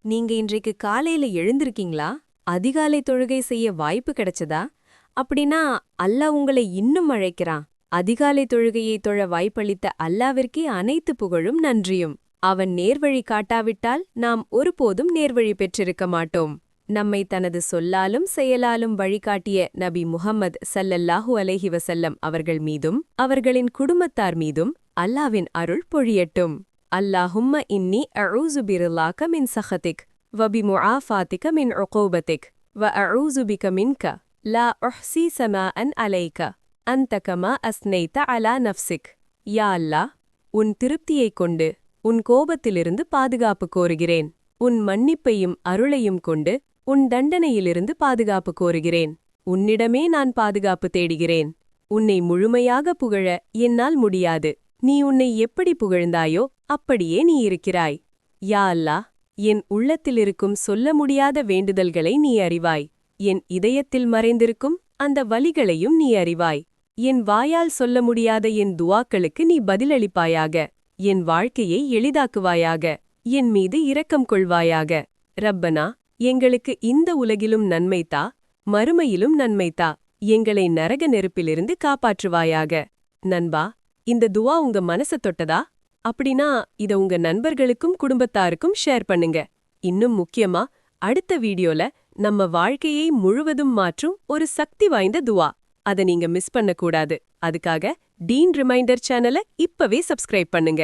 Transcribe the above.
நீங்க இன்றைக்கு காலையில எழுந்திருக்கீங்களா? அதிகாலை தொழுகை செய்ய வாய்ப்பு கிடைச்சதா? அப்படின்னா அல்லாஹ் உங்களை இன்னும் அழைக்கிறான். அதிகாலை தொழுகையை தொழ வாய்ப்பளித்த அல்லாவிற்கே அனைத்து புகழும் நன்றியும். அவன் நேர்வழி காட்டாவிட்டால் நாம் ஒருபோதும் நேர்வழி பெற்றிருக்க மாட்டோம். நம்மை தனது சொல்லாலும் செயலாலும் வழிகாட்டிய நபி முஹம்மது ஸல்லல்லாஹு அலைஹி வஸல்லம் அவர்கள் மீதும் அவர்களின் குடும்பத்தார் மீதும் அல்லாவின் அருள் பொழியட்டும். அல்லாஹும்ம இன்னி அஊசு பிரில்லாக மின் சஹதிக் வபிமுஆஃபாத்திக மின் உகூபத்திக் வஅஊசு பிக மின்க லா உஹ்ஸி ஸமாஅன் அலைக அன்த கமா அஸ்னைத அலா நஃப்ஸிக். யா அல்லாஹ், உன் திருப்தியைக் கொண்டு உன் கோபத்திலிருந்து பாதுகாப்பு கோருகிறேன். உன் மன்னிப்பையும் அருளையும் கொண்டு உன் தண்டனையிலிருந்து பாதுகாப்பு கோருகிறேன். உன்னிடமே நான் பாதுகாப்பு தேடுகிறேன். உன்னை முழுமையாக புகழ என்னால் முடியாது. நீ உன்னை எப்படி புகழ்ந்தாயோ அப்படியே நீ இருக்கிறாய். யா அல்லாஹ், என் உள்ளத்திலிருக்கும் சொல்ல முடியாத வேண்டுதல்களை நீ அறிவாய். என் இதயத்தில் மறைந்திருக்கும் அந்த வலிகளையும் நீ அறிவாய். என் வாயால் சொல்ல முடியாத என் துவாக்களுக்கு நீ பதிலளிப்பாயாக. என் வாழ்க்கையை எளிதாக்குவாயாக. என் மீது இரக்கம் கொள்வாயாக. ரப்பனா, எங்களுக்கு இந்த உலகிலும் நன்மைத்தா, மறுமையிலும் நன்மைத்தா. எங்களை நரக நெருப்பிலிருந்து காப்பாற்றுவாயாக. நண்பா, இந்த துவா உங்க மனச தொட்டதா? அப்படின்னா இத உங்க நண்பர்களுக்கும் குடும்பத்தாருக்கும் ஷேர் பண்ணுங்க. இன்னும் முக்கியமா, அடுத்த வீடியோல நம்ம வாழ்க்கையை முழுவதும் மாற்றும் ஒரு சக்தி வாய்ந்த துவா. அத நீங்க மிஸ் பண்ணக்கூடாது. அதுக்காக டீன் ரிமைண்டர் சேனலை இப்பவே சப்ஸ்கிரைப் பண்ணுங்க.